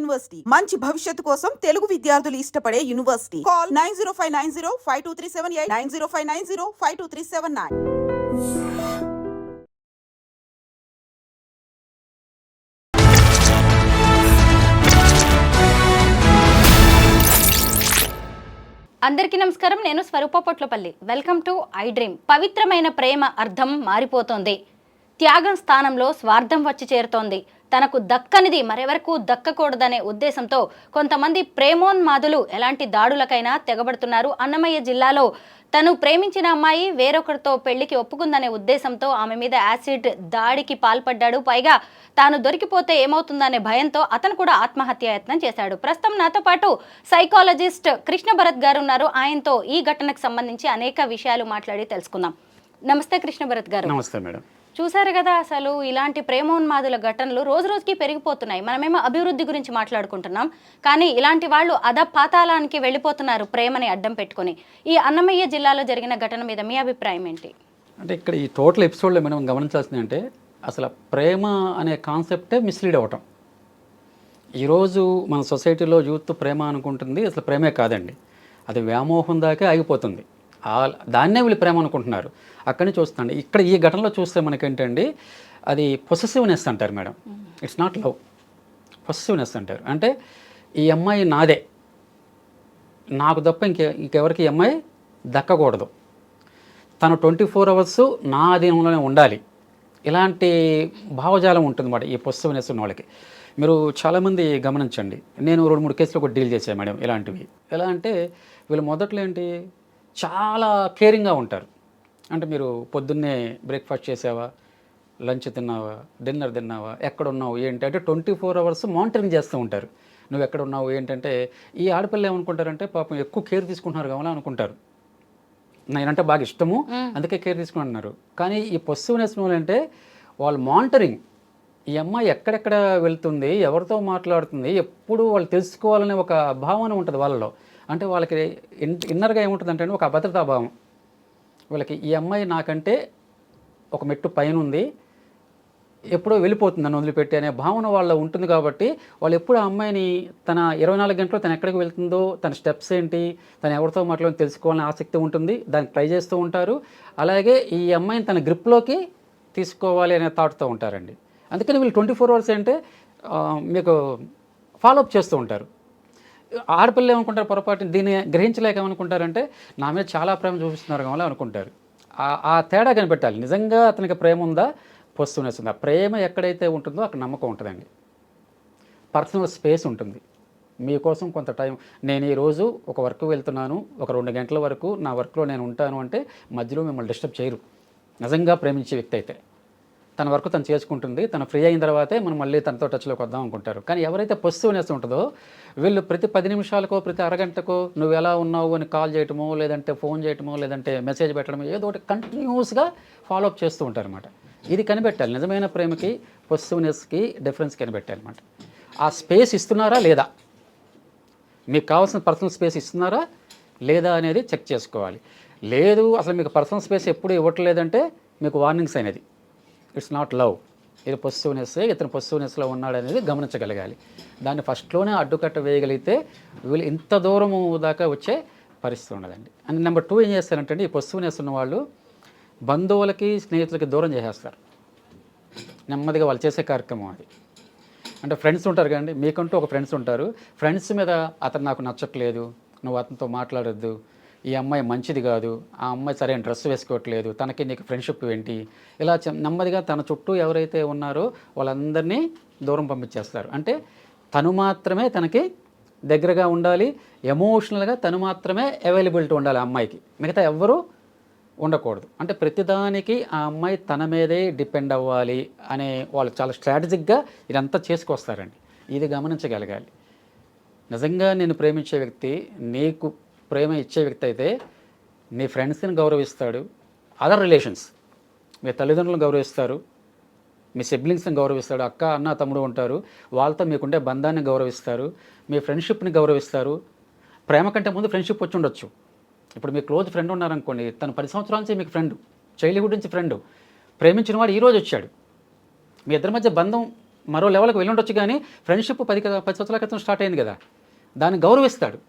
University మంచి భవిష్యత్తు కోసం తెలుగు విద్యార్థులు ఇష్టపడే యూనివర్సిటీ. కాల్ 9059052378 9059052379. అందరికీ నమస్కారం. నేను Swaroopa Potlapalli. Welcome to I dream. పవిత్రమైన ప్రేమ అర్థం మారిపోతోంది. త్యాగం స్థానంలో స్వార్థం వచ్చి చేరుతోంది. తనకు దక్కనిది మరెవరకు దక్కకూడదనే ఉద్దేశంతో కొంతమంది ప్రేమోన్మాదులు ఎలాంటి దాడులకైనా తెగబడుతున్నారు. అన్నమయ్య జిల్లాలో తను ప్రేమించిన అమ్మాయి వేరొకరితో పెళ్లికి ఒప్పుకుందనే ఉద్దేశంతో ఆమె మీద యాసిడ్ దాడికి పాల్పడ్డాడు. పైగా తాను దొరికిపోతే ఏమవుతుందనే భయంతో అతను కూడా ఆత్మహత్యాయత్నం చేశాడు. ప్రస్తుతం నాతో పాటు సైకాలజిస్ట్ కృష్ణ భరత్ గారు ఉన్నారు. ఆయనతో ఈ ఘటనకు సంబంధించి అనేక విషయాలు మాట్లాడి తెలుసుకుందాం. నమస్తే కృష్ణ భరత్ గారు. నమస్తే మేడం. చూసారు కదా, అసలు ఇలాంటి ప్రేమోన్మాదుల ఘటనలు రోజు రోజుకి పెరిగిపోతున్నాయి. మనమేమో అభివృద్ధి గురించి మాట్లాడుకుంటున్నాం, కానీ ఇలాంటి వాళ్ళు అధపాతాళానికి వెళ్ళిపోతున్నారు ప్రేమని అడ్డం పెట్టుకొని. ఈ అన్నమయ్య జిల్లాలో జరిగిన ఘటన మీద మీ అభిప్రాయం ఏంటి? అంటే ఇక్కడ ఈ టోటల్ ఎపిసోడ్లో మనం గమనించాల్సింది అంటే అసలు ప్రేమ అనే కాన్సెప్టే మిస్లీడ్ అవ్వటం. ఈరోజు మన సొసైటీలో యూత్ ప్రేమ అనుకుంటుంది, అసలు ప్రేమే కాదండి, అది వ్యామోహం దాకే ఆగిపోతుంది. దాన్నే వీళ్ళు ప్రేమ అనుకుంటున్నారు. అక్కడి నుంచి చూస్తాండి. ఇక్కడ ఈ ఘటనలో చూస్తే మనకేంటండి, అది పొసెసివ్నెస్ అంటారు madam. It's not love, possessiveness అంటారు. అంటే ఈ అమ్మాయి నాదే, నాకు తప్ప ఇంకెవరికి ఈ అమ్మాయి దక్కకూడదు, తను 24 hours నా అధీనంలోనే ఉండాలి. ఇలాంటి భావజాలం ఉంటుంది అన్నమాట ఈ పొసెసివ్నెస్ ఉన్న వాళ్ళకి. మీరు చాలామంది గమనించండి, నేను 2-3 కేసులు కూడా డీల్ చేశాను మేడం ఇలాంటివి. ఎలా అంటే వీళ్ళు మొదట్లో ఏంటి, చాలా కేరింగ్గా ఉంటారు. అంటే మీరు పొద్దున్నే బ్రేక్ఫాస్ట్ చేసావా, లంచ్ తిన్నావా, డిన్నర్ తిన్నావా, ఎక్కడున్నావు ఏంటి అంటే 24 hours మానిటరింగ్ చేస్తూ ఉంటారు. నువ్వు ఎక్కడ ఉన్నావు ఏంటంటే ఈ ఆడపిల్లలు ఏమనుకుంటారంటే పాపం ఎక్కువ కేర్ తీసుకుంటున్నారు కావాలని అనుకుంటారు. నేనంటే బాగా ఇష్టము అందుకే కేర్ తీసుకుంటున్నారు. కానీ ఈ పొసెసివ్నెస్ అంటే వాళ్ళు మానిటరింగ్, ఈ అమ్మాయి ఎక్కడెక్కడ వెళ్తుంది, ఎవరితో మాట్లాడుతుంది, ఎప్పుడు వాళ్ళు తెలుసుకోవాలనే ఒక భావన ఉంటుంది వాళ్ళలో. అంటే వాళ్ళకి ఇన్నర్గా ఏముంటుందంటే ఒక అభద్రతా భావం. వీళ్ళకి ఈ అమ్మాయి నాకంటే ఒక మెట్టు పైన ఉంది, ఎప్పుడో వెళ్ళిపోతుంది నన్ను వదిలిపెట్టి అనే భావన వాళ్ళ ఉంటుంది. కాబట్టి వాళ్ళు ఎప్పుడు ఆ అమ్మాయిని తన 24 గంటలు తను ఎక్కడికి వెళ్తుందో, తన స్టెప్స్ ఏంటి, తను ఎవరితో మాట్లాడి తెలుసుకోవాలని ఆసక్తి ఉంటుంది, దానికి ట్రై చేస్తూ ఉంటారు. అలాగే ఈ అమ్మాయిని తన గ్రిప్లోకి తీసుకోవాలి అనే థాట్తో ఉంటారండి. అందుకని వీళ్ళు 24 hours అంటే మీకు ఫాలోఅప్ చేస్తూ ఉంటారు. ఆడపిల్లలు ఏమనుకుంటారు, పొరపాటు దీన్ని గ్రహించలేక ఏమనుకుంటారంటే నా మీద చాలా ప్రేమ చూపిస్తున్నారు కావాలి అనుకుంటారు. ఆ తేడా కనిపెట్టాలి. నిజంగా అతనికి ప్రేమ ఉందా, పొసెసివ్నెస్ ఉందా? ప్రేమ ఎక్కడైతే ఉంటుందో అక్కడ నమ్మకం ఉంటుందండి, పర్సనల్ స్పేస్ ఉంటుంది. మీకోసం కొంత టైం, నేను ఈరోజు ఒక వర్క్ వెళ్తున్నాను, ఒక 2 గంటల వరకు నా వర్క్లో నేను ఉంటాను అంటే మధ్యలో మిమ్మల్ని డిస్టర్బ్ చేయరు. నిజంగా ప్రేమించే వ్యక్తి అయితే తన వర్క్ తను చేసుకుంటుంది, తను ఫ్రీ అయిన తర్వాతే మనం మళ్ళీ తనతో టచ్లోకి వద్దాం అనుకుంటారు. కానీ ఎవరైతే పొసెసివ్నెస్ ఉంటుందో వీళ్ళు ప్రతి 10 నిమిషాలకో ప్రతి అరగంటకో నువ్వు ఎలా ఉన్నావు అని కాల్ చేయటమో, లేదంటే ఫోన్ చేయటమో, లేదంటే మెసేజ్ పెట్టడమో, ఏదో ఒకటి కంటిన్యూస్గా ఫాలోఅప్ చేస్తూ ఉంటారు అనమాట. ఇది కనిపెట్టాలి. నిజమైన ప్రేమకి పొసెసివ్నెస్కి డిఫరెన్స్ కనిపెట్టాలి అనమాట. ఆ స్పేస్ ఇస్తున్నారా లేదా, మీకు కావాల్సిన పర్సనల్ స్పేస్ ఇస్తున్నారా లేదా అనేది చెక్ చేసుకోవాలి. లేదు అసలు మీకు పర్సనల్ స్పేస్ ఎప్పుడు ఇవ్వట్లేదంటే మీకు వార్నింగ్స్ అనేది, ఇట్స్ నాట్ లవ్, ఇది పొసెసివ్నెస్, ఇతను పొసెసివ్నెస్లో ఉన్నాడనేది గమనించగలగాలి. దాన్ని ఫస్ట్లోనే అడ్డుకట్ట వేయగలిగితే వీళ్ళు ఇంత దూరము దాకా వచ్చే పరిస్థితి ఉండదండి. అండ్ నెంబర్ 2 ఏం చేస్తారంటే ఈ పొసెసివ్నెస్ ఉన్న వాళ్ళు బంధువులకి స్నేహితులకి దూరం చేసేస్తారు. నెమ్మదిగా వాళ్ళు చేసే కార్యక్రమం అది. అంటే ఫ్రెండ్స్ ఉంటారు కదండి, మీకంటూ ఒక ఫ్రెండ్స్ ఉంటారు. ఫ్రెండ్స్ మీద అతను నాకు నచ్చట్లేదు, నువ్వు అతనితో మాట్లాడొద్దు, ఈ అమ్మాయి మంచిది కాదు, ఆ అమ్మాయి సరైన డ్రెస్ వేసుకోవట్లేదు, తనకి నీకు ఫ్రెండ్షిప్ ఏంటి, ఇలా నెమ్మదిగా తన చుట్టూ ఎవరైతే ఉన్నారో వాళ్ళందరినీ దూరం పంపించేస్తారు. అంటే తను మాత్రమే తనకి దగ్గరగా ఉండాలి, ఎమోషనల్గా తను మాత్రమే అవైలబిలిటీ ఉండాలి ఆ అమ్మాయికి, మిగతా ఎవ్వరూ ఉండకూడదు. అంటే ప్రతిదానికి ఆ అమ్మాయి తన మీదే డిపెండ్ అవ్వాలి అనే వాళ్ళు చాలా స్ట్రాటజిక్గా ఇదంతా చేసుకొస్తారండి. ఇది గమనించగలగాలి. నిజంగా నేను ప్రేమించే వ్యక్తి, నీకు ప్రేమ ఇచ్చే వ్యక్తి అయితే నీ ఫ్రెండ్స్ని గౌరవిస్తాడు, అదర్ రిలేషన్స్, మీ తల్లిదండ్రులను గౌరవిస్తారు, మీ సిబ్లింగ్స్ని గౌరవిస్తాడు, అక్క అన్న తమ్ముడు ఉంటారు, వాళ్ళతో మీకుండే బంధాన్ని గౌరవిస్తారు, మీ ఫ్రెండ్షిప్ని గౌరవిస్తారు. ప్రేమ కంటే ముందు ఫ్రెండ్షిప్ వచ్చి ఉండొచ్చు. ఇప్పుడు మీ క్లోజ్ ఫ్రెండ్ ఉన్నారనుకోండి, తను 10 సంవత్సరాల నుంచి మీకు ఫ్రెండ్, చైల్డ్హుడ్ నుంచి ఫ్రెండ్, ప్రేమించిన వాడు ఈరోజు వచ్చాడు, మీ ఇద్దరి మధ్య బంధం మరో లెవెల్కి వెళ్ళి ఉండొచ్చు, కానీ ఫ్రెండ్షిప్ 10 సంవత్సరాల క్రితం స్టార్ట్ అయింది కదా, దాన్ని గౌరవిస్తాడు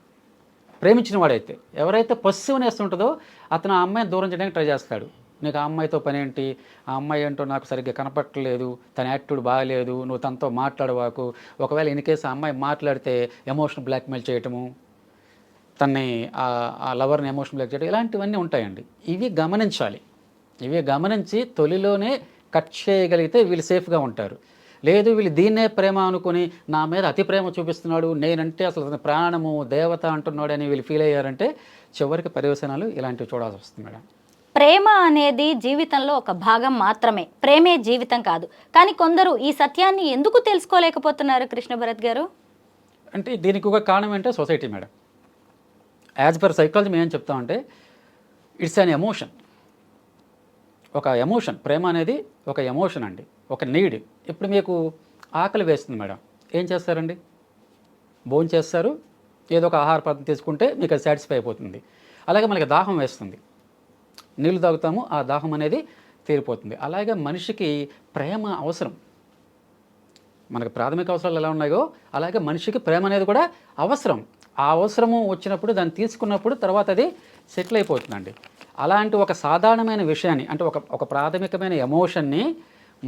ప్రేమించిన వాడైతే. ఎవరైతే పొస్సివ్నెస్ ఉంటుందో అతను ఆ అమ్మాయిని దూరం చేయడానికి ట్రై చేస్తాడు. నీకు ఆ అమ్మాయితో పని ఏంటి, ఆ అమ్మాయి ఏంటో నాకు సరిగ్గా కనపట్టలేదు, తన యాటిట్యూడ్ బాగాలేదు, నువ్వు తనతో మాట్లాడవాకు. ఒకవేళ ఇన్ కేసు ఆ అమ్మాయి మాట్లాడితే ఎమోషనల్ బ్లాక్మెయిల్ చేయటము, తన్ని ఆ లవర్ని ఎమోషనల్ బ్లాక్ చేయడం, ఇలాంటివన్నీ ఉంటాయండి. ఇవి గమనించాలి. ఇవి గమనించి తొలిలోనే కట్ చేయగలిగితే వీళ్ళు సేఫ్గా ఉంటారు. లేదు వీళ్ళు దీన్నే ప్రేమ అనుకుని నా మీద అతి ప్రేమ చూపిస్తున్నాడు, నేనంటే అసలు అతని ప్రాణము దేవత అంటున్నాడు అని వీళ్ళు ఫీల్ అయ్యారంటే చివరికి పర్యవసనాలు ఇలాంటివి చూడాల్సి వస్తుంది మేడం. ప్రేమ అనేది జీవితంలో ఒక భాగం మాత్రమే, ప్రేమే జీవితం కాదు. కానీ కొందరు ఈ సత్యాన్ని ఎందుకు తెలుసుకోలేకపోతున్నారు కృష్ణ భరత్ గారు? అంటే దీనికి ఒక కారణం ఏంటంటే society madam. As per psychology మేము ఏం చెప్తామంటే ఇట్స్ అన్ ఎమోషన్. ఒక ఎమోషన్, ప్రేమ అనేది ఒక ఎమోషన్ అండి, ఒక నీడ్. ఇప్పుడు మీకు ఆకలి వేస్తుంది మేడం, ఏం చేస్తారండి? భోజనం చేస్తారు, ఏదో ఒక ఆహార పదార్థం తీసుకుంటే మీకు అది సాటిస్ఫై అయిపోతుంది. అలాగే మనకి దాహం వేస్తుంది, నీళ్ళు తాగుతాము, ఆ దాహం అనేది తీరిపోతుంది. అలాగే మనిషికి ప్రేమ అవసరం. మనకు ప్రాథమిక అవసరాలు ఎలా ఉన్నాయో అలాగే మనిషికి ప్రేమ అనేది కూడా అవసరం. ఆ అవసరము వచ్చినప్పుడు దాన్ని తీసుకున్నప్పుడు తర్వాత అది సెటిల్ అయిపోతుందండి. అలాంటి ఒక సాధారణమైన విషయాన్ని, అంటే ఒక ప్రాథమికమైన ఎమోషన్ని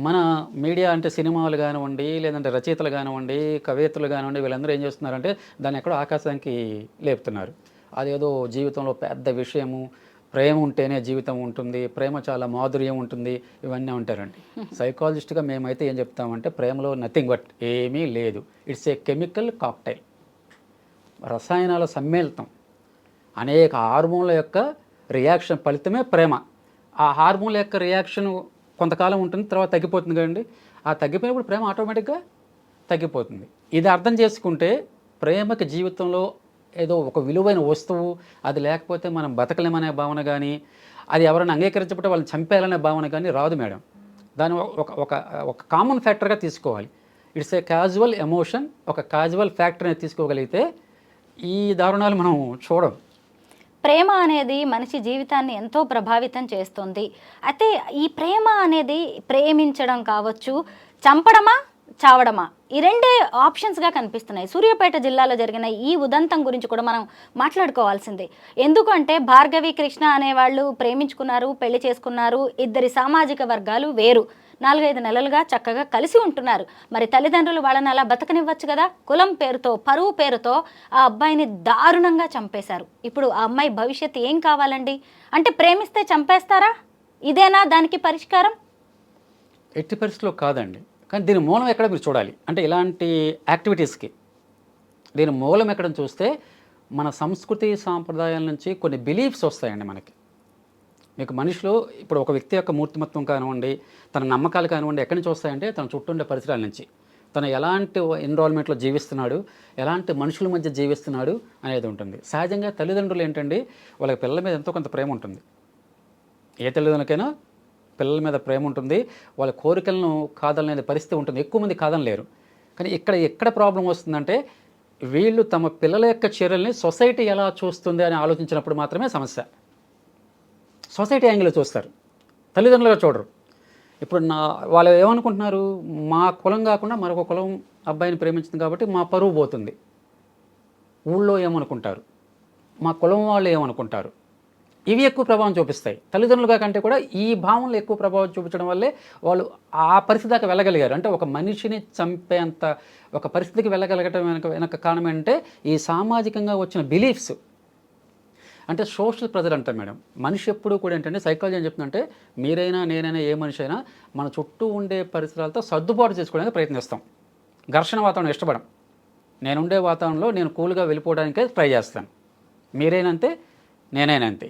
మన మీడియా, అంటే సినిమాలు కానివ్వండి, లేదంటే రచయితలు కానివ్వండి, కవయిత్రులు కానివ్వండి, వీళ్ళందరూ ఏం చేస్తున్నారంటే దాన్ని ఎక్కడో ఆకాశానికి లేపుతున్నారు. అదేదో జీవితంలో పెద్ద విషయము, ప్రేమ ఉంటేనే జీవితం ఉంటుంది, ప్రేమ చాలా మాధుర్యం ఉంటుంది, ఇవన్నీ ఉంటారండి. సైకాలజిస్ట్గా మేమైతే ఏం చెప్తామంటే ప్రేమలో నథింగ్ బట్ ఏమీ లేదు. ఇట్స్ ఏ కెమికల్ కాక్టైల్, రసాయనాల సమ్మేళనం, అనేక హార్మోన్ల యొక్క రియాక్షన్ ఫలితమే ప్రేమ. ఆ హార్మోన్ల యొక్క రియాక్షన్ కొంతకాలం ఉంటుంది, తర్వాత తగ్గిపోతుంది కదండి. ఆ తగ్గిపోయినప్పుడు ప్రేమ ఆటోమేటిక్గా తగ్గిపోతుంది. ఇది అర్థం చేసుకుంటే ప్రేమకి జీవితంలో ఏదో ఒక విలువైన వస్తువు, అది లేకపోతే మనం బతకలేమనే భావన కానీ, అది ఎవరైనా అంగీకరించకపోతే వాళ్ళని చంపేయాలనే భావన కానీ రాదు మేడం. దాన్ని ఒక కామన్ ఫ్యాక్టర్గా తీసుకోవాలి. ఇట్స్ ఏ క్యాజువల్ ఎమోషన్, ఒక క్యాజువల్ ఫ్యాక్టర్ అనేది తీసుకోగలిగితే ఈ దారుణాలు మనం చూడం. ప్రేమ అనేది మనిషి జీవితాన్ని ఎంతో ప్రభావితం చేస్తుంది. అయితే ఈ ప్రేమ అనేది ప్రేమించడం కావచ్చు, చంపడమా చావడమా, ఈ రెండే ఆప్షన్స్గా కనిపిస్తున్నాయి. సూర్యాపేట జిల్లాలో జరిగిన ఈ ఉదంతం గురించి కూడా మనం మాట్లాడుకోవాల్సిందే. ఎందుకంటే భార్గవి కృష్ణ అనేవాళ్ళు ప్రేమించుకున్నారు, పెళ్లి చేసుకున్నారు, ఇద్దరి సామాజిక వర్గాలు వేరు, 4-5 నెలలుగా చక్కగా కలిసి ఉంటున్నారు. మరి తల్లిదండ్రులు వాళ్ళని అలా బతకనివ్వచ్చు కదా. కులం పేరుతో, పరువు పేరుతో ఆ అబ్బాయిని దారుణంగా చంపేశారు. ఇప్పుడు ఆ అమ్మాయి భవిష్యత్తు ఏం కావాలండి? అంటే ప్రేమిస్తే చంపేస్తారా? ఇదేనా దానికి పరిష్కారం? ఎట్టి పరిస్థితిలో కాదండి. కానీ దీని మూలం ఎక్కడ మీరు చూడాలి. అంటే ఇలాంటి యాక్టివిటీస్కి దీని మూలం ఎక్కడ చూస్తే మన సంస్కృతి సాంప్రదాయాల నుంచి కొన్ని బిలీఫ్స్ వస్తాయండి మనకి. మీకు మనిషిలో ఇప్పుడు ఒక వ్యక్తి యొక్క మూర్తిమత్వం కానివ్వండి, తన నమ్మకాలు కానివ్వండి, ఎక్కడి నుంచి వస్తాయంటే తన చుట్టూ ఉండే పరిసరాల నుంచి. తను ఎలాంటి ఎన్విరాన్మెంట్లో జీవిస్తున్నాడు, ఎలాంటి మనుషుల మధ్య జీవిస్తున్నాడు అనేది ఉంటుంది. సహజంగా తల్లిదండ్రులు ఏంటండి, వాళ్ళకి పిల్లల మీద ఎంతో కొంత ప్రేమ ఉంటుంది. ఏ తల్లిదండ్రులకైనా పిల్లల మీద ప్రేమ ఉంటుంది, వాళ్ళ కోరికలను కాదనలేని పరిస్థితి ఉంటుంది. ఎక్కువ మంది కాదనలేరు. కానీ ఎక్కడ ప్రాబ్లం వస్తుందంటే వీళ్ళు తమ పిల్లల యొక్క చర్యల్ని సొసైటీ ఎలా చూస్తుంది అని ఆలోచించినప్పుడు మాత్రమే సమస్య. సొసైటీ యాంగిల్లో చూస్తారు, తల్లిదండ్రులుగా చూడరు. ఇప్పుడు వాళ్ళు ఏమనుకుంటున్నారు, మా కులం కాకుండా మరొక కులం అబ్బాయిని ప్రేమించింది కాబట్టి మా పరువు పోతుంది. ఊళ్ళో ఏమనుకుంటారు, మా కులం వాళ్ళు ఏమనుకుంటారు, ఇవి ఎక్కువ ప్రభావం చూపిస్తాయి. తల్లిదండ్రులుగా కంటే కూడా ఈ భావనలు ఎక్కువ ప్రభావం చూపించడం వల్లే వాళ్ళు ఆ పరిస్థితి దాకా వెళ్ళగలిగారు. అంటే ఒక మనిషిని చంపేంత ఒక పరిస్థితికి వెళ్ళగలగటం వెనక కారణం ఏంటంటే ఈ సామాజికంగా వచ్చిన బిలీఫ్స్. అంటే సోషల్ ప్రెజర్ అంటారు మేడం. మనిషి ఎప్పుడు కూడా ఏంటంటే సైకాలజీ ఏం చెప్తుందంటే మీరైనా నేనైనా ఏ మనిషి అయినా మన చుట్టూ ఉండే పరిసరాలతో సర్దుబాటు చేసుకోవడానికి ప్రయత్నిస్తాం. ఘర్షణ వాతావరణం ఇష్టపడం. నేనుండే వాతావరణంలో నేను కూల్గా వెళ్ళిపోవడానికే ట్రై చేస్తాను. మీరైనంతే, నేనైనా అంతే.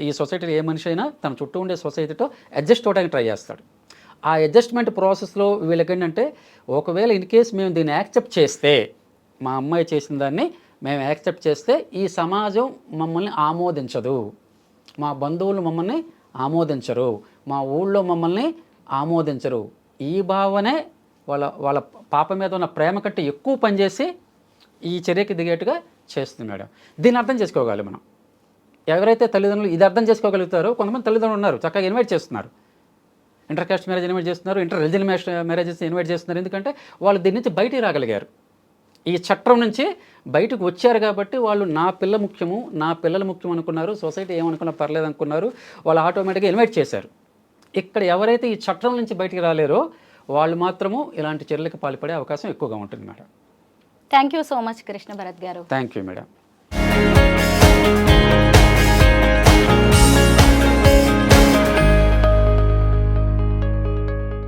ఈ సొసైటీలో ఏ మనిషి అయినా తన చుట్టూ ఉండే సొసైటీతో అడ్జస్ట్ అవ్వడానికి ట్రై చేస్తాడు. ఆ అడ్జస్ట్మెంట్ ప్రాసెస్లో వీళ్ళకి ఏంటంటే ఒకవేళ ఇన్ కేస్ మేము దీన్ని యాక్సెప్ట్ చేస్తే, మా అమ్మాయి చేసిన దాన్ని మేము యాక్సెప్ట్ చేస్తే ఈ సమాజం మమ్మల్ని ఆమోదించదు, మా బంధువులు మమ్మల్ని ఆమోదించరు, మా ఊళ్ళో మమ్మల్ని ఆమోదించరు. ఈ భావనే వాళ్ళ పాప మీద ఉన్న ప్రేమ కంటే ఎక్కువ పనిచేసి ఈ చర్యకి దిగేట్టుగా చేస్తుంది మేడం. దీన్ని అర్థం చేసుకోగలి మనం. ఎవరైతే తల్లిదండ్రులు ఇది అర్థం చేసుకోగలుగుతారో, కొంతమంది తల్లిదండ్రులు ఉన్నారు చక్కగా ఇన్వైట్ చేస్తున్నారు. ఇంటర్ కాస్ట్ మ్యారేజ్ ఇన్వైట్ చేస్తున్నారు, ఇంటర్ రిలీజియన్ మ్యారేజెస్ ఇన్వైట్ చేస్తున్నారు. ఎందుకంటే వాళ్ళు దీని నుంచి బయటికి రాగలిగారు, ఈ చట్టం నుంచి బయటకు వచ్చారు. కాబట్టి వాళ్ళు నా పిల్ల ముఖ్యము, నా పిల్లలు ముఖ్యం అనుకున్నారు, సొసైటీ ఏమనుకున్నా పర్లేదు అనుకున్నారు, వాళ్ళు ఆటోమేటిక్గా ఇన్వైట్ చేశారు. ఇక్కడ ఎవరైతే ఈ చట్టం నుంచి బయటికి రాలేరో వాళ్ళు మాత్రము ఇలాంటి చర్యలకు పాల్పడే అవకాశం ఎక్కువగా ఉంటుంది madam. Thank you so much Krishna Bharat garu. Thank you madam.